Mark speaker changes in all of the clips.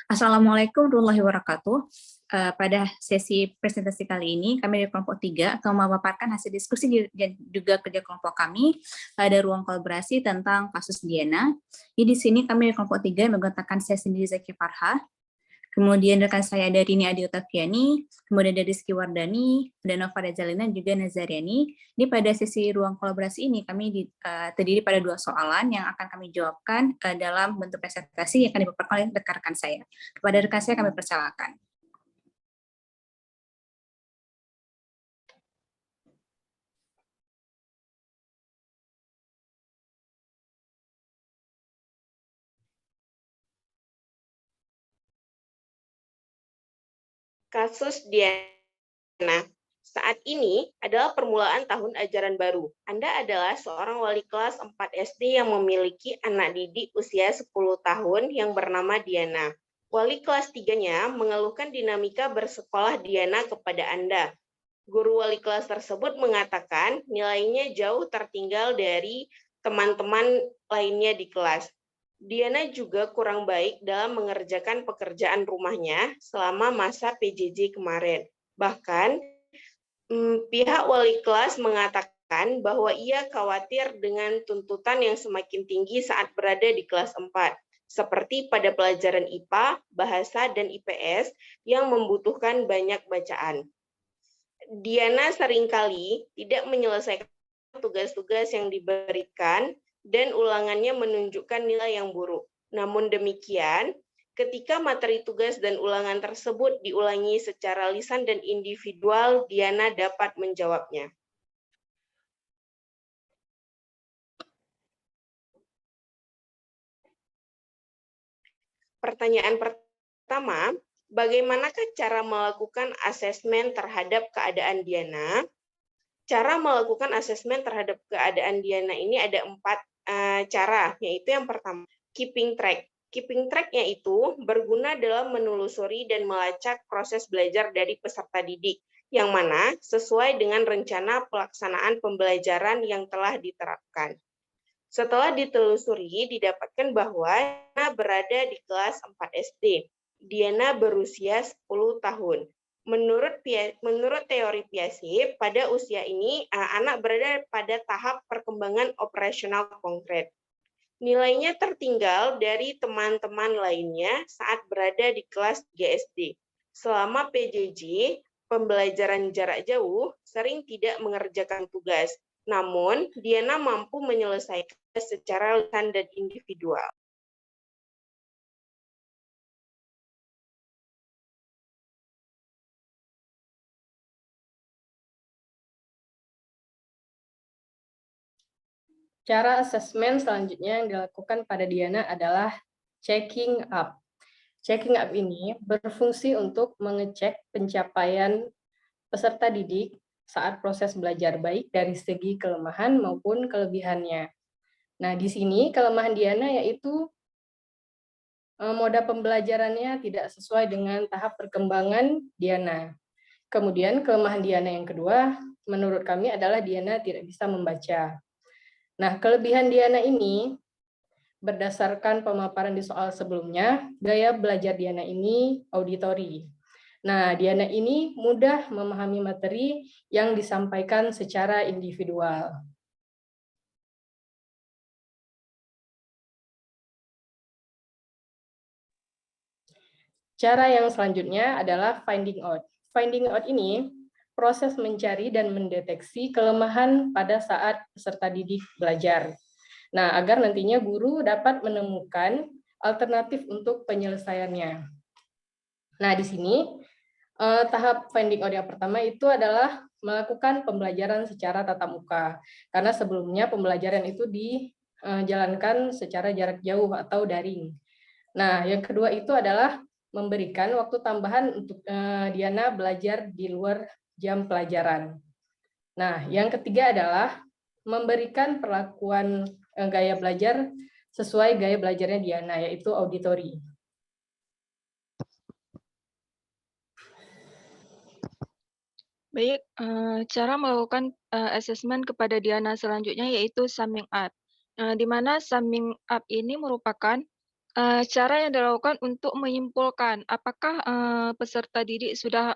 Speaker 1: Assalamualaikum warahmatullahi wabarakatuh. Pada sesi presentasi kali ini, kami dari kelompok 3 akan memaparkan hasil diskusi dan juga kerja kelompok kami pada ruang kolaborasi tentang kasus Diana. Di sini kami dari kelompok 3 menggunakan saya sendiri Zaki Farha, kemudian rekan saya dari Rini Adi Otaviani, kemudian dari Rizky Wardani, dan Nova Rezalina, juga Nazariani. Di pada sesi ruang kolaborasi ini kami terdiri pada 2 soalan yang akan kami jawabkan dalam bentuk presentasi yang akan dipaparkan oleh rekan-rekan saya. Kepada rekan saya kami persilakan.
Speaker 2: Kasus Diana. Saat ini adalah permulaan tahun ajaran baru. Anda adalah seorang wali kelas 4 SD yang memiliki anak didik usia 10 tahun yang bernama Diana. Wali kelas 3-nya mengeluhkan dinamika bersekolah Diana kepada Anda. Guru wali kelas tersebut mengatakan nilainya jauh tertinggal dari teman-teman lainnya di kelas. Diana juga kurang baik dalam mengerjakan pekerjaan rumahnya selama masa PJJ kemarin. Bahkan, pihak wali kelas mengatakan bahwa ia khawatir dengan tuntutan yang semakin tinggi saat berada di kelas 4, seperti pada pelajaran IPA, bahasa, dan IPS yang membutuhkan banyak bacaan. Diana seringkali tidak menyelesaikan tugas-tugas yang diberikan dan ulangannya menunjukkan nilai yang buruk. Namun demikian, ketika materi tugas dan ulangan tersebut diulangi secara lisan dan individual, Diana dapat menjawabnya. Pertanyaan pertama, bagaimanakah cara melakukan asesmen terhadap keadaan Diana? Cara melakukan asesmen terhadap keadaan Diana ini ada 4 cara, yaitu yang pertama, keeping track. Keeping track-nya itu berguna dalam menelusuri dan melacak proses belajar dari peserta didik, yang mana sesuai dengan rencana pelaksanaan pembelajaran yang telah diterapkan. Setelah ditelusuri, didapatkan bahwa Diana berada di kelas 4 SD. Diana berusia 10 tahun. Menurut teori Piaget, pada usia ini anak berada pada tahap perkembangan operasional konkret. Nilainya tertinggal dari teman-teman lainnya saat berada di kelas 3 SD. Selama PJJ, pembelajaran jarak jauh, sering tidak mengerjakan tugas. Namun, Diana mampu menyelesaikan secara lisan dan individual.
Speaker 3: Cara asesmen selanjutnya yang dilakukan pada Diana adalah checking up. Checking up ini berfungsi untuk mengecek pencapaian peserta didik saat proses belajar, baik dari segi kelemahan maupun kelebihannya. Nah, di sini kelemahan Diana yaitu moda pembelajarannya tidak sesuai dengan tahap perkembangan Diana. Kemudian kelemahan Diana yang kedua, menurut kami adalah Diana tidak bisa membaca. Nah, kelebihan Diana ini berdasarkan pemaparan di soal sebelumnya, gaya belajar Diana ini auditori. Nah, Diana ini mudah memahami materi yang disampaikan secara individual. Cara yang selanjutnya adalah finding out. Finding out ini proses mencari dan mendeteksi kelemahan pada saat peserta didik belajar. Nah, agar nantinya guru dapat menemukan alternatif untuk penyelesaiannya. Nah, di sini tahap finding out yang pertama itu adalah melakukan pembelajaran secara tatap muka. Karena sebelumnya pembelajaran itu dijalankan secara jarak jauh atau daring. Nah, yang kedua itu adalah memberikan waktu tambahan untuk Diana belajar di luar jam pelajaran. Nah, yang ketiga adalah memberikan perlakuan gaya belajar sesuai gaya belajarnya Diana, yaitu auditori.
Speaker 4: Baik, cara melakukan asesmen kepada Diana selanjutnya yaitu summing up. Di mana summing up ini merupakan Cara yang dilakukan untuk menyimpulkan apakah peserta didik sudah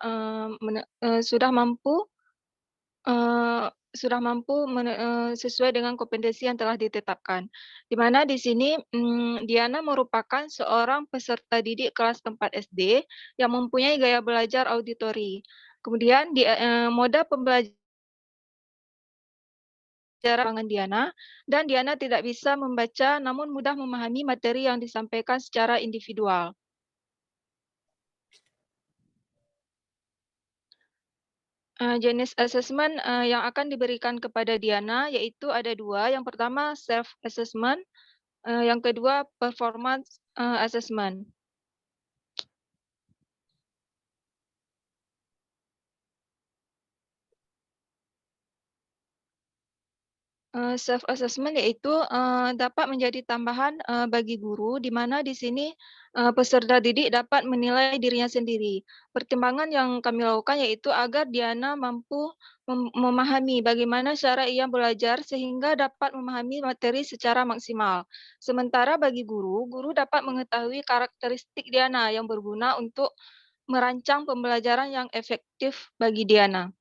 Speaker 4: mampu sesuai dengan kompetensi yang telah ditetapkan. Di mana di sini, Diana merupakan seorang peserta didik kelas 4 SD yang mempunyai gaya belajar auditori. Kemudian moda pembelajaran Diana, dan Diana tidak bisa membaca namun mudah memahami materi yang disampaikan secara individual. Jenis asesmen yang akan diberikan kepada Diana yaitu ada 2, yang pertama self assessment, yang kedua performance assessment. Self assessment yaitu dapat menjadi tambahan bagi guru, di mana di sini peserta didik dapat menilai dirinya sendiri. Pertimbangan yang kami lakukan yaitu agar Diana mampu memahami bagaimana cara ia belajar sehingga dapat memahami materi secara maksimal. Sementara bagi guru, guru dapat mengetahui karakteristik Diana yang berguna untuk merancang pembelajaran yang efektif bagi Diana.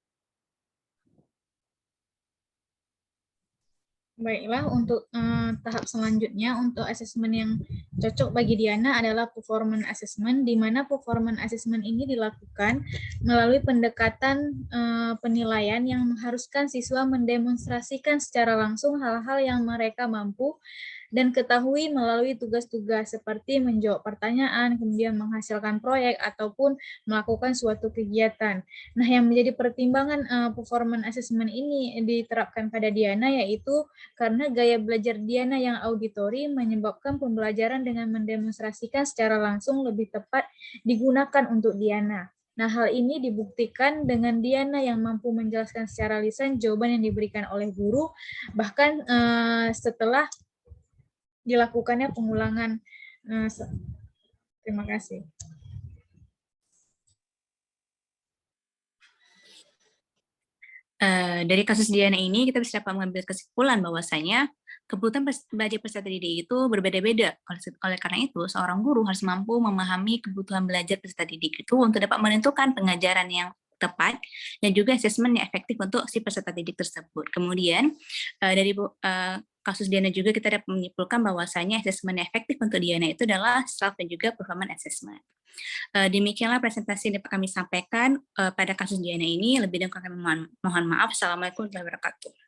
Speaker 5: Baiklah, untuk tahap selanjutnya, untuk asesmen yang cocok bagi Diana adalah performance assessment, di mana performance assessment ini dilakukan melalui pendekatan penilaian yang mengharuskan siswa mendemonstrasikan secara langsung hal-hal yang mereka mampu dan ketahui melalui tugas-tugas seperti menjawab pertanyaan, kemudian menghasilkan proyek, ataupun melakukan suatu kegiatan. Nah, yang menjadi pertimbangan performance assessment ini diterapkan pada Diana yaitu karena gaya belajar Diana yang auditori menyebabkan pembelajaran dengan mendemonstrasikan secara langsung lebih tepat digunakan untuk Diana. Nah, hal ini dibuktikan dengan Diana yang mampu menjelaskan secara lisan jawaban yang diberikan oleh guru, bahkan setelah dilakukannya pengulangan. Terima kasih.
Speaker 1: Dari kasus Diana ini kita bisa dapat mengambil kesimpulan bahwasanya kebutuhan belajar peserta didik itu berbeda-beda. Oleh karena itu, seorang guru harus mampu memahami kebutuhan belajar peserta didik itu untuk dapat menentukan pengajaran yang tepat dan juga asesmen yang efektif untuk si peserta didik tersebut. Kemudian dari kasus Diana juga kita dapat menyimpulkan bahwasanya asesmen yang efektif untuk Diana itu adalah self dan juga performance assessment. Demikianlah presentasi yang dapat kami sampaikan pada kasus Diana ini. Lebih dan kurang kami mohon maaf. Assalamualaikum warahmatullahi wabarakatuh.